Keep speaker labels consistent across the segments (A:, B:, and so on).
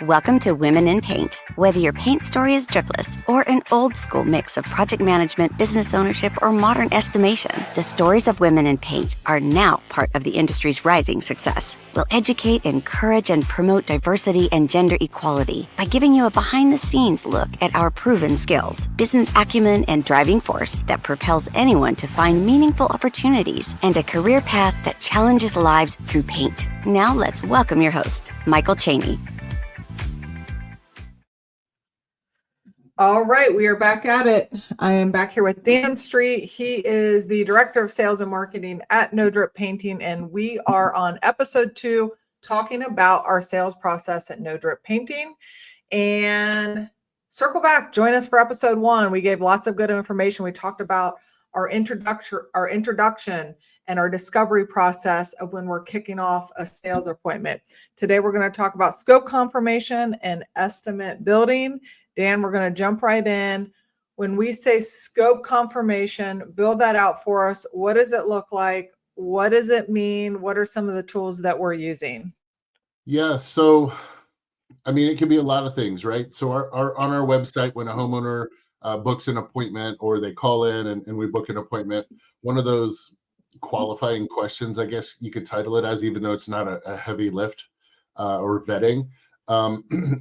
A: Welcome to Women in Paint. Whether your paint story is dripless or an old school mix of project management, business ownership, or modern estimation, the stories of women in paint are now part of the industry's rising success. We'll educate, encourage, and promote diversity and gender equality by giving you a behind-the-scenes look at our proven skills, business acumen, and driving force that propels anyone to find meaningful opportunities and a career path that challenges lives through paint. Now let's welcome your host, Michael Cheney.
B: All right, we are back at it. I am back here with Dan Street. He is the Director of Sales and Marketing at No Drip Painting, and we are on episode 2 talking about our sales process at No Drip Painting. And circle back, join us for episode 1. We gave lots of good information. We talked about our introduction and our discovery process of when we're kicking off a sales appointment. Today, we're going to talk about scope confirmation and estimate building. Dan, we're going to jump right in. When we say scope confirmation, build that out for us. What does it look like? What does it mean? What are some of the tools that we're using?
C: Yeah, so I mean, it can be a lot of things, right? So on our website, when a homeowner books an appointment or they call in and we book an appointment, one of those qualifying questions, I guess you could title it as, even though it's not a heavy lift or vetting,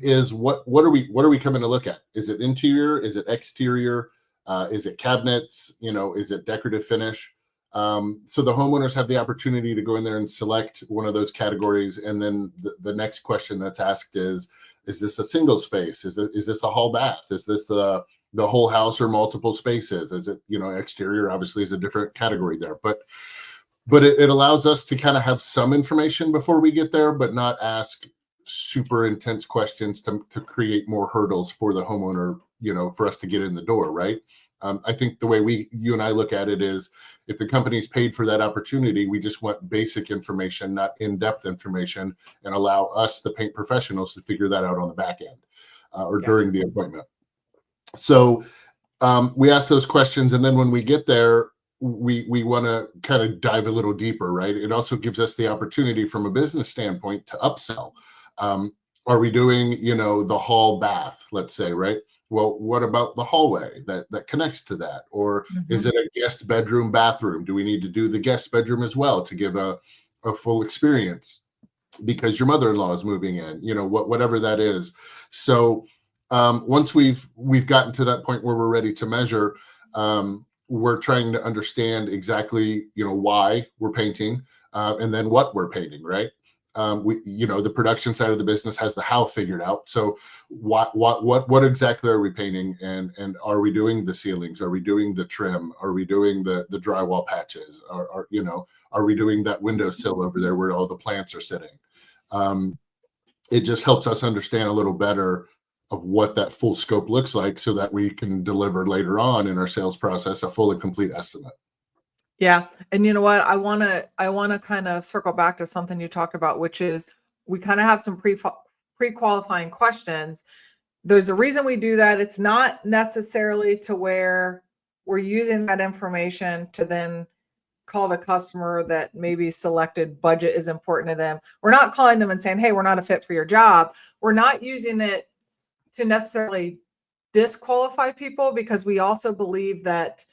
C: is what are we coming to look at? Is it interior? Is it exterior? Is it cabinets? Is it decorative finish? So the homeowners have the opportunity to go in there and select one of those categories, and then the next question that's asked is this a single space? Is this a hall bath? Is this the whole house or multiple spaces? Is it exterior? Obviously, is a different category there, but it allows us to kind of have some information before we get there, but not ask super intense questions to create more hurdles for the homeowner, for us to get in the door, right? I think the way you and I look at it is, if the company's paid for that opportunity, we just want basic information, not in-depth information, and allow us, the paint professionals, to figure that out on the back end during the appointment. So we ask those questions, and then when we get there, we want to kind of dive a little deeper, right? It also gives us the opportunity from a business standpoint to upsell. Are we doing, the hall bath, let's say, right? Well, what about the hallway that connects to that? Or is it a guest bedroom bathroom? Do we need to do the guest bedroom as well to give a full experience because your mother-in-law is moving in, whatever that is. So once we've gotten to that point where we're ready to measure, we're trying to understand exactly, why we're painting and then what we're painting, right? The production side of the business has the how figured out. So what exactly are we painting, and are we doing the ceilings? Are we doing the trim? Are we doing the drywall patches? Are we doing that windowsill over there where all the plants are sitting? It just helps us understand a little better of what that full scope looks like, so that we can deliver later on in our sales process a full and complete estimate.
B: Yeah. And you know what? I want to kind of circle back to something you talked about, which is we kind of have some pre-qualifying questions. There's a reason we do that. It's not necessarily to where we're using that information to then call the customer that maybe selected budget is important to them. We're not calling them and saying, hey, we're not a fit for your job. We're not using it to necessarily disqualify people, because we also believe that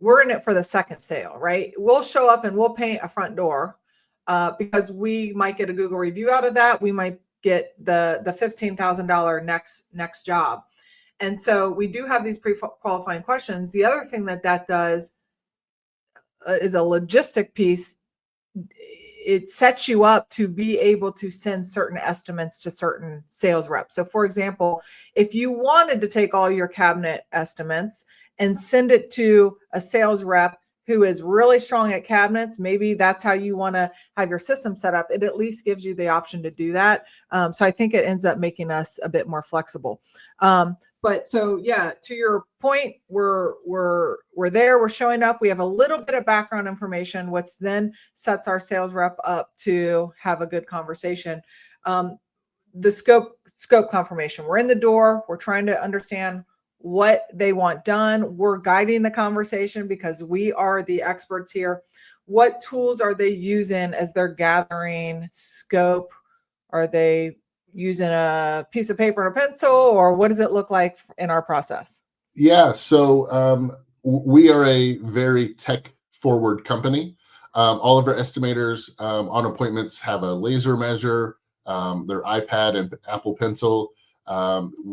B: we're in it for the second sale, right? We'll show up and we'll paint a front door because we might get a Google review out of that. We might get the $15,000 next job. And so we do have these pre-qualifying questions. The other thing that does is a logistic piece. It sets you up to be able to send certain estimates to certain sales reps. So for example, if you wanted to take all your cabinet estimates and send it to a sales rep who is really strong at cabinets, maybe that's how you want to have your system set up. It at least gives you the option to do that. So I think it ends up making us a bit more flexible. But so yeah, to your point, we're there, we're showing up, we have a little bit of background information, which then sets our sales rep up to have a good conversation. The scope confirmation, we're in the door, we're trying to understand what they want done. We're guiding the conversation because we are the experts here. What tools are they using as they're gathering scope? Are they using a piece of paper and a pencil, or what does it look like in our process?
C: Yeah, so we are a very tech forward company. All of our estimators on appointments have a laser measure, their iPad and Apple Pencil.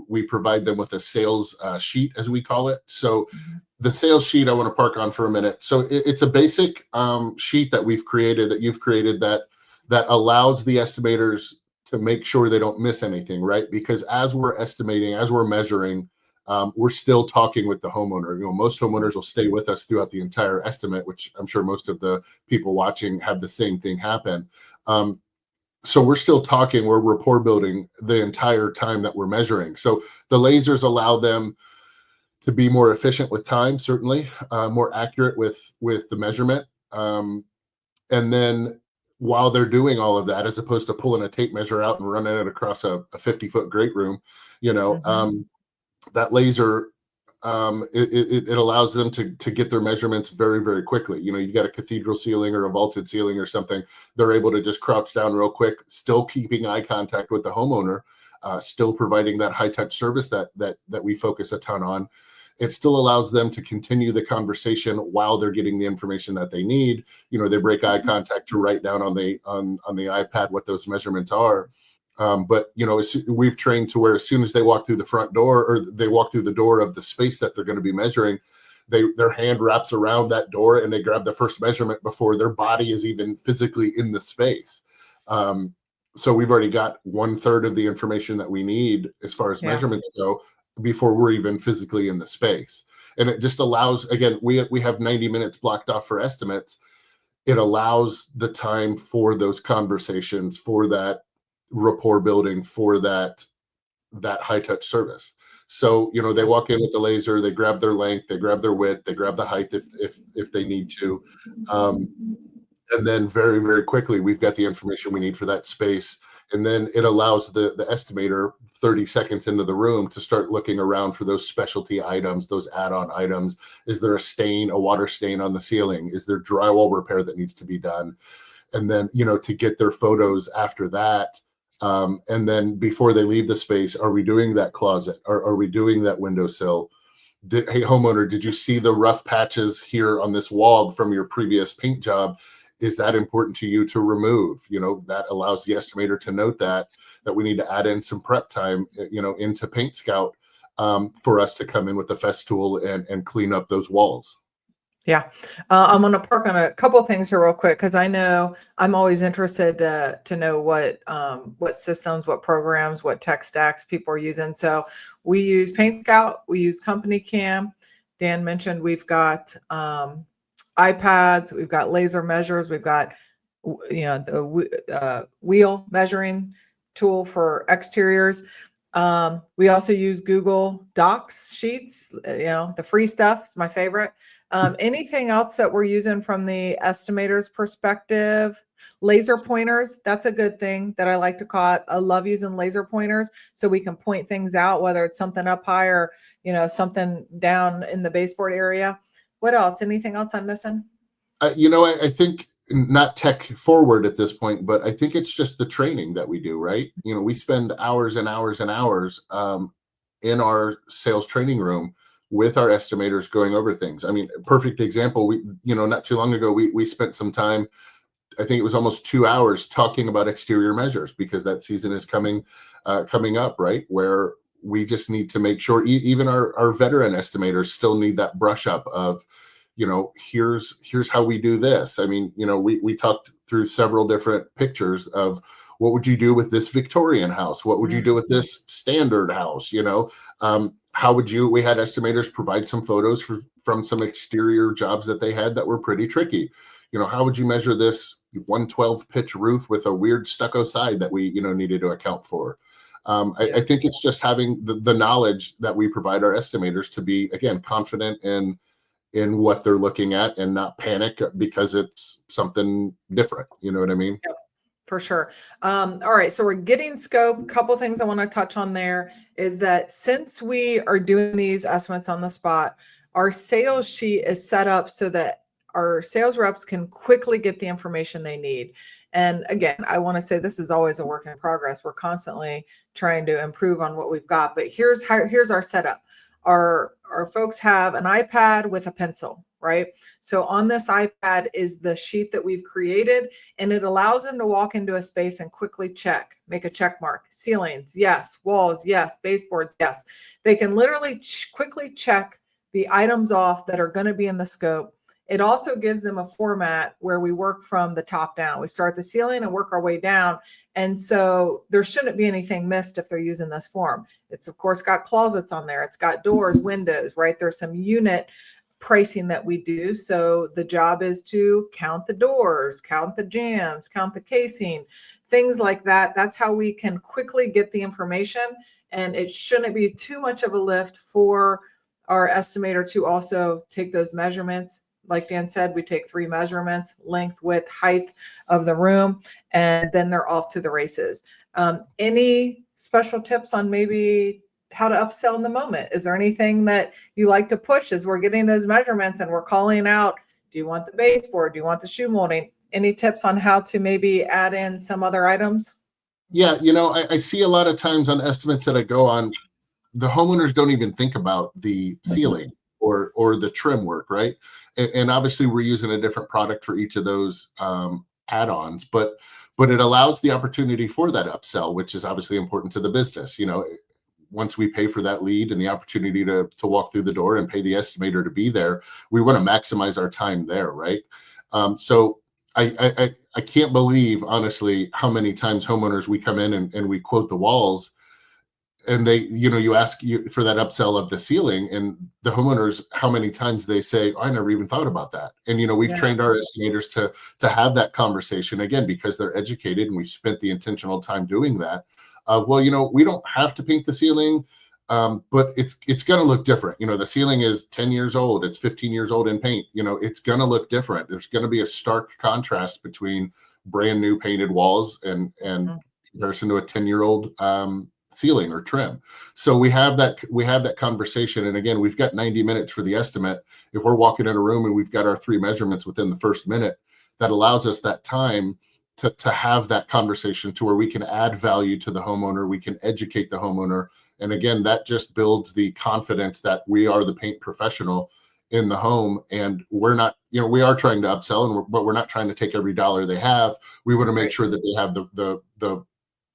C: We provide them with a sales sheet, as we call it. So the sales sheet I want to park on for a minute. So it's a basic sheet that we've created, that you've created, that allows the estimators to make sure they don't miss anything, right? Because as we're estimating, as we're measuring, we're still talking with the homeowner. You know, most homeowners will stay with us throughout the entire estimate, which I'm sure most of the people watching have the same thing happen. So we're still talking, we're rapport building the entire time that we're measuring. So the lasers allow them to be more efficient with time, certainly, more accurate with the measurement. And then while they're doing all of that, as opposed to pulling a tape measure out and running it across a 50-foot great room, you know, that laser, it allows them to get their measurements very, very quickly. You know, you got a cathedral ceiling or a vaulted ceiling or something, they're able to just crouch down real quick, still keeping eye contact with the homeowner, still providing that high touch service that we focus a ton on. It still allows them to continue the conversation while they're getting the information that they need. You know, they break eye contact to write down on the iPad what those measurements are. But you know, we've trained to where as soon as they walk through the front door, or they walk through the door of the space that they're going to be measuring, their hand wraps around that door and they grab the first measurement before their body is even physically in the space. So we've already got 1/3 of the information that we need as far as measurements go before we're even physically in the space. And it just allows, again, we have 90 minutes blocked off for estimates. It allows the time for those conversations, for that rapport building, for that high touch service. So, you know, they walk in with the laser, they grab their length, they grab their width, they grab the height if they need to. And then very, very quickly, we've got the information we need for that space. And then it allows the estimator 30 seconds into the room to start looking around for those specialty items, those add-on items. Is there a stain, a water stain on the ceiling? Is there drywall repair that needs to be done? And then, you know, to get their photos after that. And then before they leave the space, are we doing that closet? Are we doing that windowsill? Hey, homeowner, did you see the rough patches here on this wall from your previous paint job? Is that important to you to remove? You know, that allows the estimator to note that we need to add in some prep time, you know, into Paint Scout for us to come in with the Festool and clean up those walls.
B: Yeah. I'm going to park on a couple of things here real quick, because I know I'm always interested to know what systems, what programs, what tech stacks people are using. So we use Paint Scout, we use Company Cam. Dan mentioned we've got iPads, we've got laser measures, we've got, you know, the wheel measuring tool for exteriors. We also use Google Docs sheets, you know, the free stuff is my favorite. Anything else that we're using from the estimator's perspective? Laser pointers, that's a good thing that I like to call it. I love using laser pointers so we can point things out, whether it's something up high or, you know, something down in the baseboard area. What else? Anything else I'm missing?
C: You know, I think not tech forward at this point, but I think it's just the training that we do, right? You know, we spend hours and hours and hours in our sales training room with our estimators going over things. I mean, perfect example, you know, not too long ago, we spent some time, I think it was almost 2 hours talking about exterior measures, because that season is coming up, right? Where we just need to make sure even our veteran estimators still need that brush up of, you know, here's how we do this. I mean, you know, we talked through several different pictures of what would you do with this Victorian house? What would you do with this standard house? You know, how would we had estimators provide some photos from some exterior jobs that they had that were pretty tricky. You know, how would you measure this 112 pitch roof with a weird stucco side that we, you know, needed to account for? I think it's just having the knowledge that we provide our estimators to be, again, confident in what they're looking at and not panic because it's something different. You know what I mean?
B: Yep, for sure. All right. So we're getting scope. Couple things I want to touch on there is that since we are doing these estimates on the spot, our sales sheet is set up so that our sales reps can quickly get the information they need. And again, I want to say this is always a work in progress. We're constantly trying to improve on what we've got. But here's our setup. Our folks have an iPad with a pencil, right? So on this iPad is the sheet that we've created, and it allows them to walk into a space and quickly make a check mark. Ceilings, yes. Walls, yes. Baseboards, yes. They can literally quickly check the items off that are going to be in the scope. It also gives them a format where we work from the top down. We start the ceiling and work our way down. And so there shouldn't be anything missed if they're using this form. It's of course got closets on there. It's got doors, windows, right? There's some unit pricing that we do. So the job is to count the doors, count the jambs, count the casing, things like that. That's how we can quickly get the information. And it shouldn't be too much of a lift for our estimator to also take those measurements. Like Dan said, we take 3 measurements: length, width, height of the room, and then they're off to the races. Any special tips on maybe how to upsell in the moment? Is there anything that you like to push as we're getting those measurements and we're calling out, do you want the baseboard? Do you want the shoe molding? Any tips on how to maybe add in some other items?
C: Yeah, I see a lot of times on estimates that I go on, the homeowners don't even think about the ceiling or the trim work, right? And obviously we're using a different product for each of those add-ons, but it allows the opportunity for that upsell, which is obviously important to the business. Once we pay for that lead and the opportunity to walk through the door and pay the estimator to be there, we want to maximize our time there, right? So I can't believe, honestly, how many times homeowners we come in and we quote the walls, and they, you ask for that upsell of the ceiling, and the homeowners, how many times they say, I never even thought about that. And, we've trained our estimators to have that conversation, again, because they're educated and we spent the intentional time doing that. Well, we don't have to paint the ceiling, but it's going to look different. The ceiling is 10 years old. It's 15 years old in paint. It's going to look different. There's going to be a stark contrast between brand new painted walls and comparison to a 10-year-old ceiling or trim. So we have that conversation. And again, we've got 90 minutes for the estimate. If we're walking in a room and we've got our 3 measurements within the first minute, that allows us that time to have that conversation to where we can add value to the homeowner. We can educate the homeowner. And again, that just builds the confidence that we are the paint professional in the home. And we're not, we are trying to upsell, but we're not trying to take every dollar they have. We want to make sure that they have the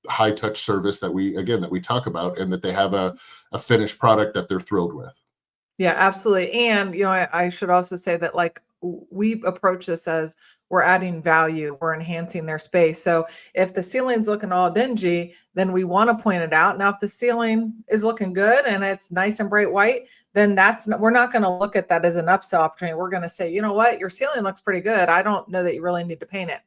C: high touch service that we talk about, and that they have a finished product that they're thrilled with.
B: Yeah, absolutely. And, I should also say that we approach this as we're adding value, we're enhancing their space. So if the ceiling's looking all dingy, then we want to point it out. Now, if the ceiling is looking good and it's nice and bright white, then we're not going to look at that as an upsell opportunity. We're going to say, you know what, your ceiling looks pretty good. I don't know that you really need to paint it.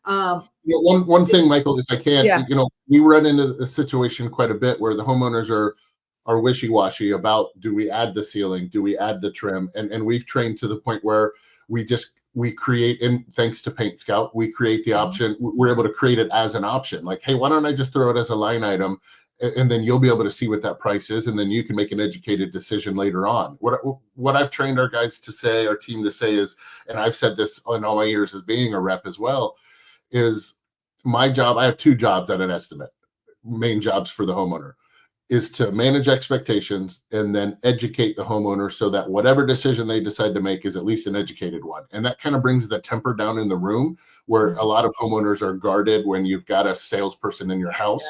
C: One thing, Michael, if I can, we run into a situation quite a bit where the homeowners are wishy-washy about, do we add the ceiling, do we add the trim, and we've trained to the point where we create, and thanks to Paint Scout, we create the option. We're able to create it as an option, like, hey, why don't I just throw it as a line item, and then you'll be able to see what that price is, and then you can make an educated decision later on. What I've trained our guys to say, our team to say is, and I've said this in all my years as being a rep as well, is my job. I have 2 jobs at an estimate, main jobs for the homeowner, is to manage expectations and then educate the homeowner so that whatever decision they decide to make is at least an educated one. And that kind of brings the temper down in the room, where a lot of homeowners are guarded when you've got a salesperson in your house,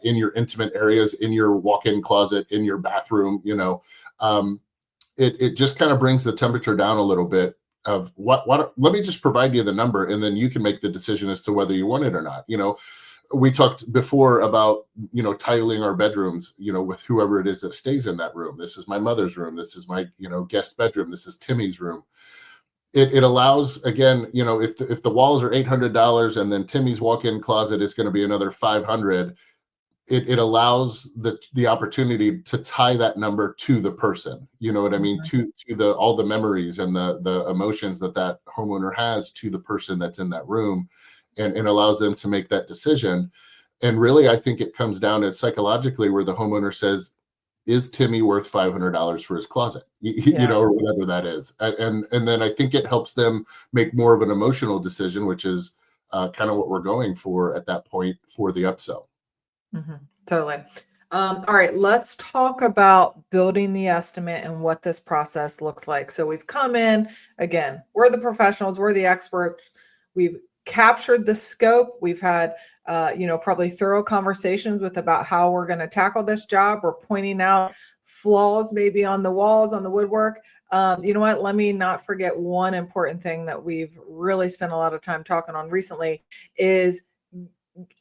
C: in your intimate areas, in your walk-in closet, in your bathroom. It just kind of brings the temperature down a little bit of what let me just provide you the number, and then you can make the decision as to whether you want it or not. We talked before about, titling our bedrooms, with whoever it is that stays in that room. This is my mother's room. This is my, guest bedroom. This is Timmy's room. It allows, again, if the walls are $800 and then Timmy's walk-in closet is going to be another $500, it allows the opportunity to tie that number to the person. You know what I mean? To all the memories and the emotions that homeowner has to the person that's in that room, and allows them to make that decision. And really, I think it comes down to psychologically, where the homeowner says, is Timmy worth $500 for his closet? Or whatever that is. And then I think it helps them make more of an emotional decision, which is, kind of what we're going for at that point for the upsell.
B: Totally. All right, let's talk about building the estimate and what this process looks like. So we've come in, again, we're the professionals, we're the expert. We've captured the scope. We've had, probably thorough conversations with about how we're going to tackle this job. We're pointing out flaws maybe on the walls, on the woodwork. You know what? Let me not forget one important thing that we've really spent a lot of time talking on recently is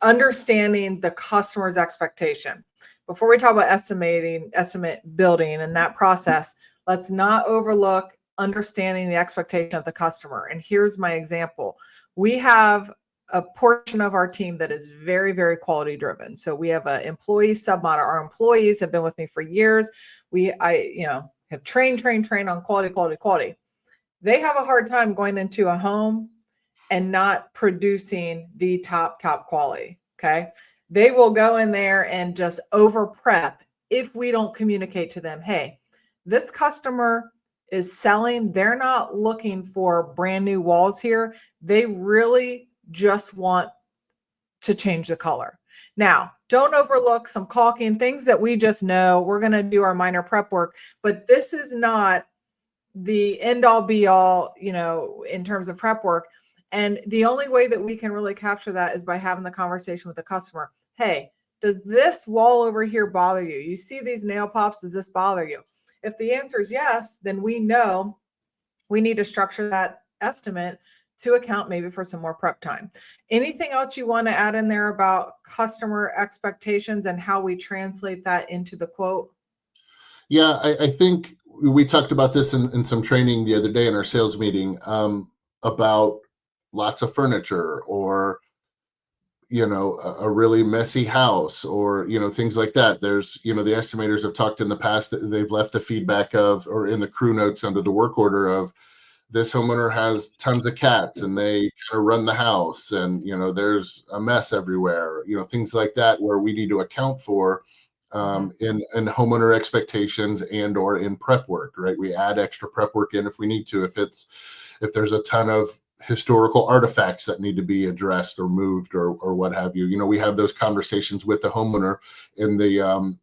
B: understanding the customer's expectation. Before we talk about estimate building and that process, let's not overlook understanding the expectation of the customer. And here's my example. We have a portion of our team that is very, very quality driven. So we have an employee sub-monitor. Our employees have been with me for years. I have trained on quality. They have a hard time going into a home and not producing the top quality. Okay. They will go in there and just over prep if we don't communicate to them, hey, this customer is selling. They're not looking for brand new walls here. They really just want to change the color. Now, don't overlook some caulking, things that we just know. We're going to do our minor prep work, but this is not the end all be all, in terms of prep work. And the only way that we can really capture that is by having the conversation with the customer. Hey, does this wall over here bother you? You see these nail pops, does this bother you? If the answer is yes, then we know we need to structure that estimate to account maybe for some more prep time. Anything else you want to add in there about customer expectations and how we translate that into the quote?
C: Yeah, I think we talked about this in some training the other day in our sales meeting about lots of furniture or a really messy house or things like that. There's the estimators have talked in the past that they've left the feedback of, or in the crew notes under the work order of, this homeowner has tons of cats and they kind of run the house and there's a mess everywhere, things like that, where we need to account for in homeowner expectations and or in prep work, right? We add extra prep work in if we need to, if there's a ton of historical artifacts that need to be addressed or moved or what have you. We have those conversations with the homeowner in the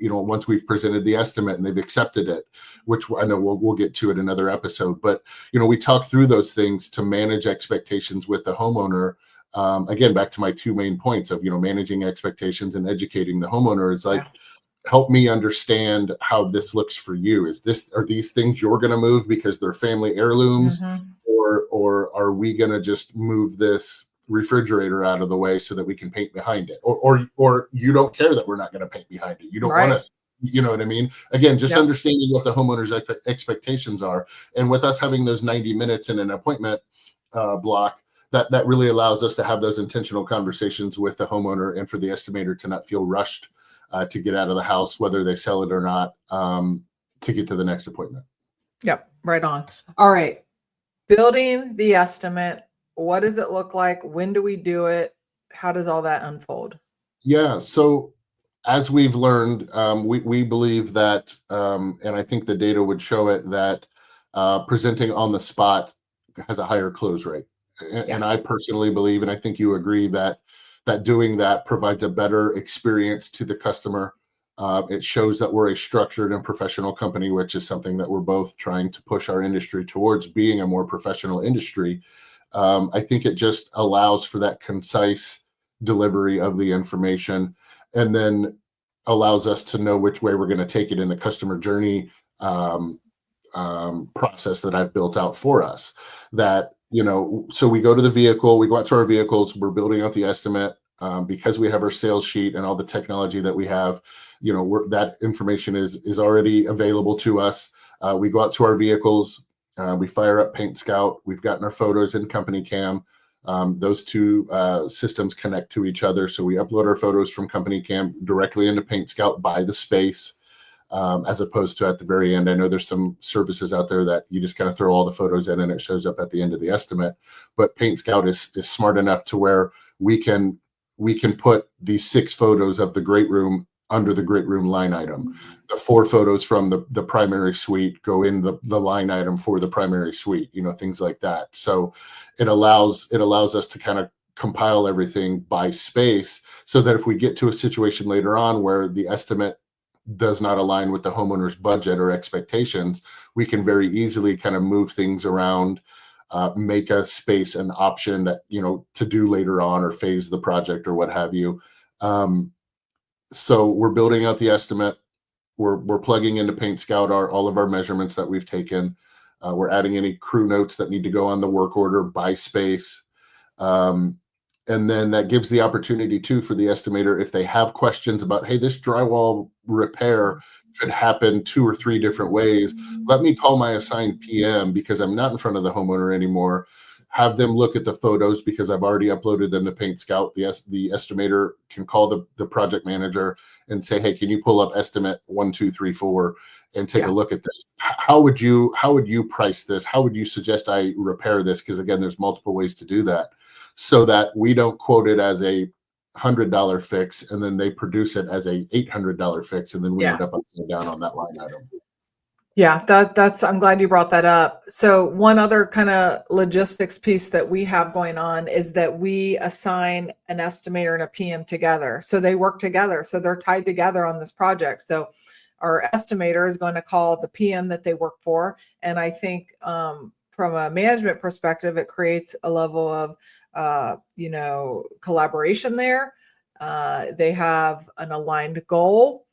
C: once we've presented the estimate and they've accepted it, which I know we'll get to in another episode. But we talk through those things to manage expectations with the homeowner. Again, back to my two main points of managing expectations and educating the homeowner. Is like, help me understand how this looks for you. Are these things you're going to move because they're family heirlooms? Or are we going to just move this refrigerator out of the way so that we can paint behind it? Or you don't care that we're not going to paint behind it. You don't want us, you know what I mean? Again, just understanding what the homeowner's expectations are. And with us having those 90 minutes in an appointment block, that really allows us to have those intentional conversations with the homeowner and for the estimator to not feel rushed to get out of the house, whether they sell it or not, to get to the next appointment.
B: Yep. Right on. All right. Building the estimate. What does it look like? When do we do it? How does all that unfold?
C: Yeah. So as we've learned, we believe that, and I think the data would show it, that presenting on the spot has a higher close rate. And I personally believe, and I think you agree, that doing that provides a better experience to the customer. It shows that we're a structured and professional company, which is something that we're both trying to push our industry towards being a more professional industry. I think it just allows for that concise delivery of the information, and then allows us to know which way we're going to take it in the customer journey process that I've built out for us. That, so we go to the vehicle, we go out to our vehicles, we're building out the estimate. Because we have our sales sheet and all the technology that we have, that information is already available to us. We go out to our vehicles, we fire up Paint Scout. We've gotten our photos in Company Cam. Those two systems connect to each other. So we upload our photos from Company Cam directly into Paint Scout by the space, as opposed to at the very end. I know there's some services out there that you just kind of throw all the photos in and it shows up at the end of the estimate. But Paint Scout is smart enough to where we can put these 6 photos of the great room under the great room line item. The 4 photos from the primary suite go in the line item for the primary suite, things like that. So it allows us to kind of compile everything by space, so that if we get to a situation later on where the estimate does not align with the homeowner's budget or expectations, we can very easily kind of move things around, make a space an option that, to do later on, or phase the project or what have you. So we're building out the estimate. We're plugging into Paint Scout all of our measurements that we've taken. We're adding any crew notes that need to go on the work order by space. And then that gives the opportunity too for the estimator, if they have questions about, hey, this drywall repair could happen 2 or 3 different ways, let me call my assigned PM, because I'm not in front of the homeowner anymore. Have them look at the photos, because I've already uploaded them to Paint Scout. The estimator can call the project manager and say, hey, can you pull up estimate 1, 2, 3, 4 and take a look at this? How would you price this? How would you suggest I repair this? Because again, there's multiple ways to do that, so that we don't quote it as a $100 fix and then they produce it as a $800 fix, and then we end up upside down on that line item.
B: Yeah, that's, I'm glad you brought that up. So one other kind of logistics piece that we have going on is that we assign an estimator and a PM together. So they work together. So they're tied together on this project. So our estimator is going to call the PM that they work for. And I think from a management perspective, it creates a level of collaboration there. They have an aligned goal.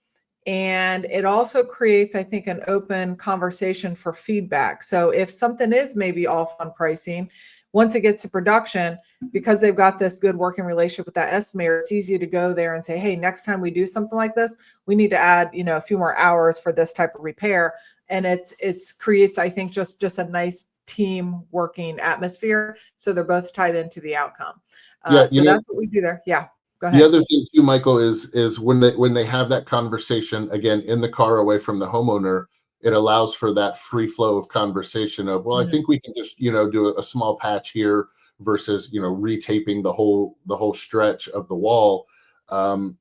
B: And it also creates, I think, an open conversation for feedback. So if something is maybe off on pricing, once it gets to production, because they've got this good working relationship with that estimator, it's easy to go there and say, hey, next time we do something like this, we need to add, a few more hours for this type of repair. And it's creates, I think, just a nice team working atmosphere. So they're both tied into the outcome. So that's what we do there. Yeah.
C: The other thing too, Michael, is when they have that conversation, again, in the car away from the homeowner, it allows for that free flow of conversation of, well, I think we can just, do a small patch here versus, retaping the whole stretch of the wall. And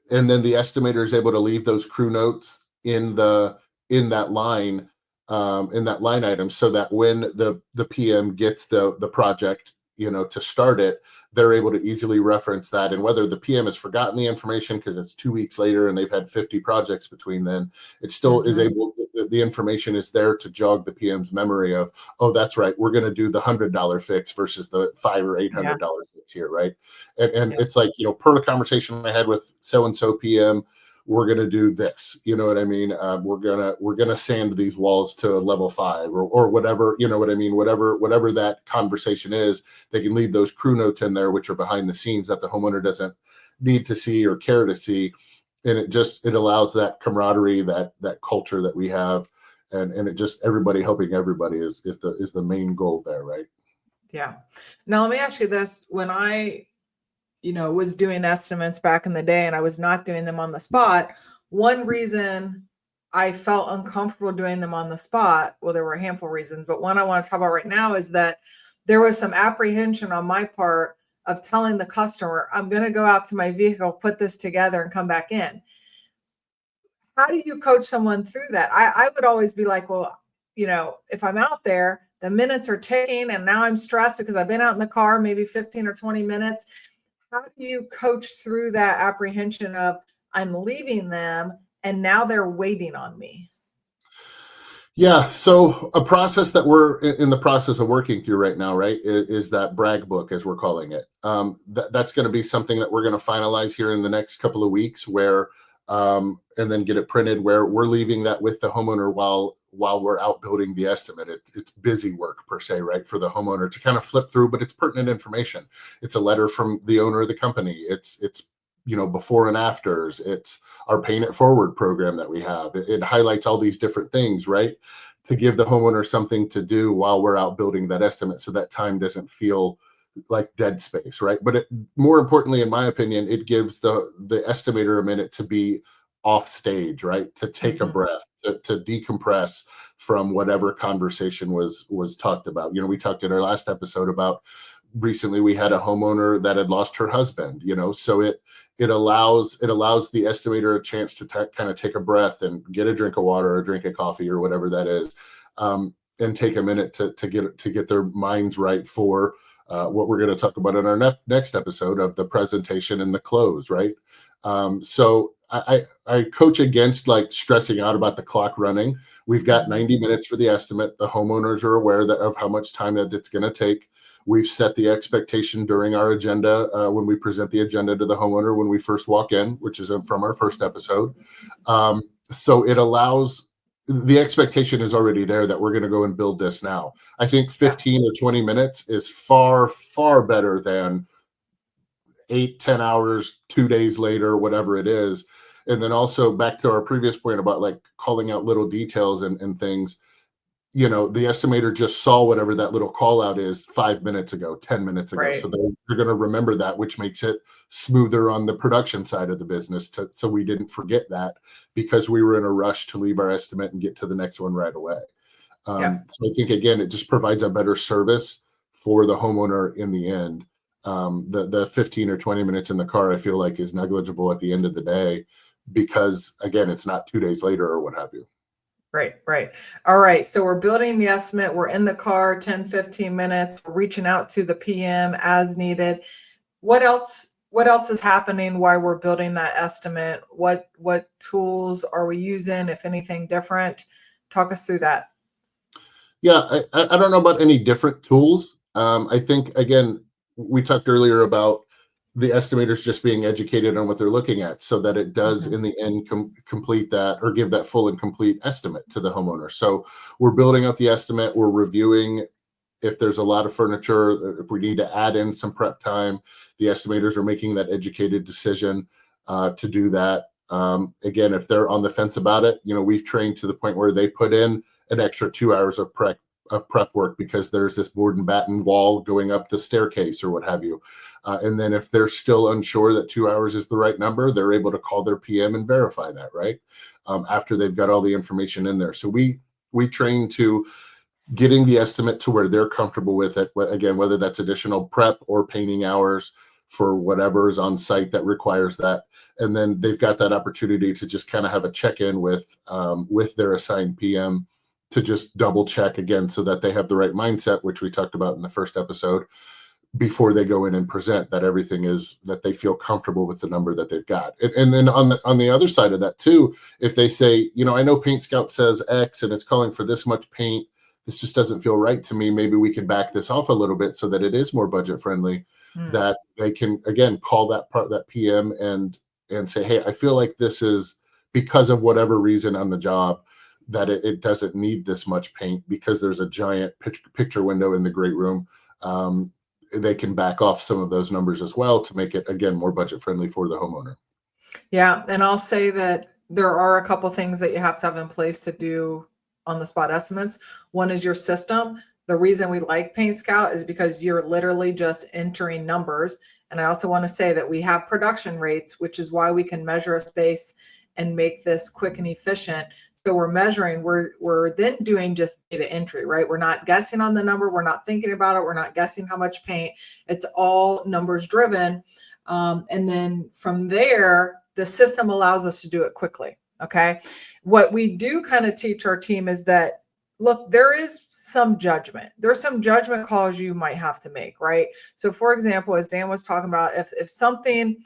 C: then the estimator is able to leave those crew notes in that line item, so that when the PM gets the project, to start it, they're able to easily reference that. And whether the PM has forgotten the information because it's 2 weeks later and they've had 50 projects between then, it still is able, the information is there to jog the PM's memory of, oh, that's right, we're going to do the $100 fix versus the $500 or $800 fix here, right? And it's like, per the conversation I had with so-and-so PM, we're going to do this, you know what I mean? We're going to sand these walls to level 5 or whatever, you know what I mean? Whatever that conversation is, they can leave those crew notes in there, which are behind the scenes that the homeowner doesn't need to see or care to see. And it allows that camaraderie, that culture that we have. And it just, everybody helping everybody is the main goal there. Right.
B: Yeah. Now let me ask you this. When I was doing estimates back in the day and I was not doing them on the spot, one reason I felt uncomfortable doing them on the spot, well, there were a handful of reasons, but one I want to talk about right now is that there was some apprehension on my part of telling the customer, I'm going to go out to my vehicle, put this together and come back in. How do you coach someone through that? I would always be like, well, if I'm out there, the minutes are ticking and now I'm stressed because I've been out in the car maybe 15 or 20 minutes. How do you coach through that apprehension of I'm leaving them and now they're waiting on me?
C: Yeah. So a process that we're in the process of working through right now, right, is that brag book, as we're calling it. That's going to be something that we're going to finalize here in the next couple of weeks, where and then get it printed, where we're leaving that with the homeowner while we're out building the estimate. It's busy work per se, right, for the homeowner to kind of flip through, but it's pertinent information. It's a letter from the owner of the company. It's before and afters. It's our Paying It Forward program that we have. It highlights all these different things, right, to give the homeowner something to do while we're out building that estimate, so that time doesn't feel like dead space, right? But more importantly, in my opinion, it gives the estimator a minute to be off stage, right? To take a breath, to decompress from whatever conversation was talked about. We talked in our last episode about recently we had a homeowner that had lost her husband, so it allows the estimator a chance to kind of take a breath and get a drink of water or a drink of coffee or whatever that is, and take a minute to get their minds right for what we're going to talk about in our next episode of the presentation and the close, right? So I coach against like stressing out about the clock running. We've got 90 minutes for the estimate. The homeowners are aware of how much time that it's going to take. We've set the expectation during our agenda when we present the agenda to the homeowner when we first walk in, which is from our first episode. So it allows, the expectation is already there that we're going to go and build this now. I think 15 or 20 minutes is far, far better than 8-10 hours 2 days later, whatever it is. And then also back to our previous point about like calling out little details and things, you know, the estimator just saw whatever that little call out is 5 minutes ago, 10 minutes ago.
B: Right.
C: So they're going to remember that, which makes it smoother on the production side of the business. So we didn't forget that because we were in a rush to leave our estimate and get to the next one right away. So I think, again, it just provides a better service for the homeowner in the end. The 15 or 20 minutes in the car, I feel like, is negligible at the end of the day because, again, it's not 2 days later or what have you.
B: Right. All right. So we're building the estimate. We're in the car 10, 15 minutes. We're reaching out to the PM as needed. What else is happening while we're building that estimate? What tools are we using, if anything different? Talk us through that.
C: Yeah, I don't know about any different tools. I think, again, we talked earlier about the estimators just being educated on what they're looking at so that it does in the end complete that or give that full and complete estimate to the homeowner. So we're building out the estimate. We're reviewing if there's a lot of furniture, if we need to add in some prep time. The estimators are making that educated decision to do that. Again, if they're on the fence about it, you know, we've trained to the point where they put in an extra 2 hours of prep work because there's this board and batten wall going up the staircase or what have you. And then if they're still unsure that 2 hours is the right number, they're able to call their PM and verify that, right? After they've got all the information in there. So we train to getting the estimate to where they're comfortable with it. Again, whether that's additional prep or painting hours for whatever is on site that requires that. And then they've got that opportunity to just kind of have a check-in with their assigned PM to just double check again so that they have the right mindset, which we talked about in the first episode, before they go in and present, that everything is, that they feel comfortable with the number that they've got. And then on the other side of that too, if they say, you know, I know Paint Scout says X and it's calling for this much paint, this just doesn't feel right to me. Maybe we can back this off a little bit so that it is more budget friendly, that they can, again, call that PM and say, hey, I feel like this is because of whatever reason on the job, that it doesn't need this much paint because there's a giant picture window in the great room. They can back off some of those numbers as well to make it, again, more budget friendly for the homeowner.
B: Yeah. And I'll say that there are a couple things that you have to have in place to do on the spot estimates. One is your system. The reason we like Paint Scout is because you're literally just entering numbers. And I also want to say that we have production rates, which is why we can measure a space and make this quick and efficient. So we're measuring, we're then doing just data entry, right? We're not guessing on the number. We're not thinking about it. We're not guessing how much paint. It's all numbers driven. And then from there, the system allows us to do it quickly. Okay. What we do kind of teach our team is that, look, there is some judgment. There's some judgment calls you might have to make, right? So for example, as Dan was talking about, if something,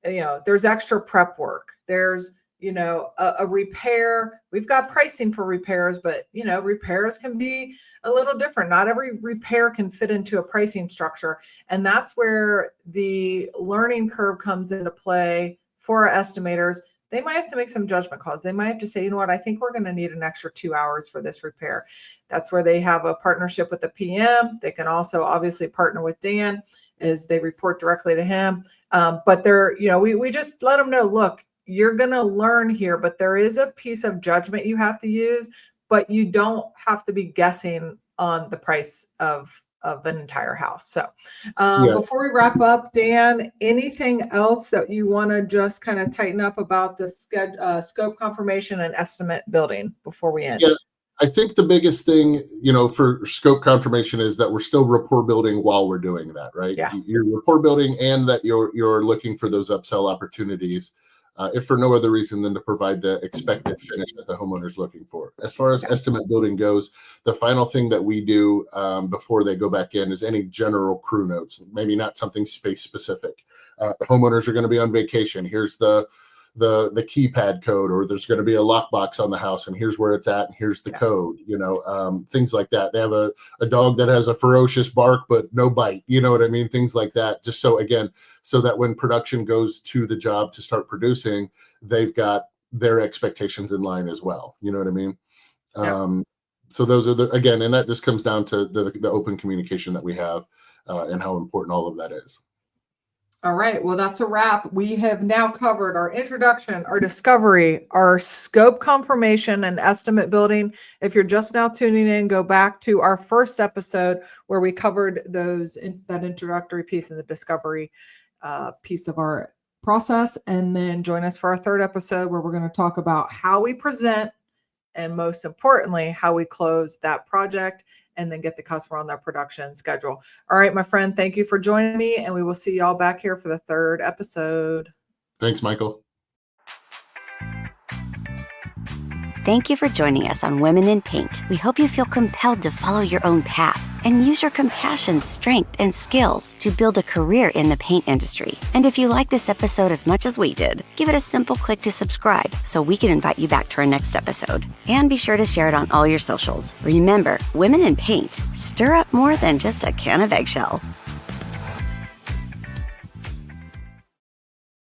B: you know, there's extra prep work, there's, you know, a repair, we've got pricing for repairs, but, you know, repairs can be a little different. Not every repair can fit into a pricing structure. And that's where the learning curve comes into play for our estimators. They might have to make some judgment calls. They might have to say, you know what, I think we're going to need an extra 2 hours for this repair. That's where they have a partnership with the PM. They can also obviously partner with Dan as they report directly to him. But they're, you know, we just let them know, look, you're going to learn here, but there is a piece of judgment you have to use, but you don't have to be guessing on the price of an entire house. So before we wrap up, Dan, anything else that you want to just kind of tighten up about the scope confirmation and estimate building before we end?
C: Yeah, I think the biggest thing, you know, for scope confirmation is that we're still rapport building while we're doing that, right?
B: Yeah.
C: You're rapport building and that you're looking for those upsell opportunities. if for no other reason than to provide the expected finish that the homeowner's looking for. As far as estimate building goes, the final thing that we do before they go back in is any general crew notes, maybe not something space specific. Homeowners are going to be on vacation. Here's the keypad code, or there's going to be a lockbox on the house, and here's where it's at, and here's the code, things like that. They have a dog that has a ferocious bark but no bite, you know what I mean? Things like that. Just so that when production goes to the job to start producing, they've got their expectations in line as well. You know what I mean? So those are and that just comes down to the open communication that we have and how important all of that is.
B: All right. Well, that's a wrap. We have now covered our introduction, our discovery, our scope confirmation, and estimate building. If you're just now tuning in, go back to our first episode where we covered that introductory piece and the discovery piece of our process. And then join us for our third episode where we're going to talk about how we present and, most importantly, how we close that project and then get the customer on their production schedule. All right, my friend, thank you for joining me, and we will see y'all back here for the third episode.
C: Thanks, Michael.
A: Thank you for joining us on Women in Paint. We hope you feel compelled to follow your own path and use your compassion, strength, and skills to build a career in the paint industry. And if you like this episode as much as we did, give it a simple click to subscribe so we can invite you back to our next episode. And be sure to share it on all your socials. Remember, Women in Paint, stir up more than just a can of eggshell.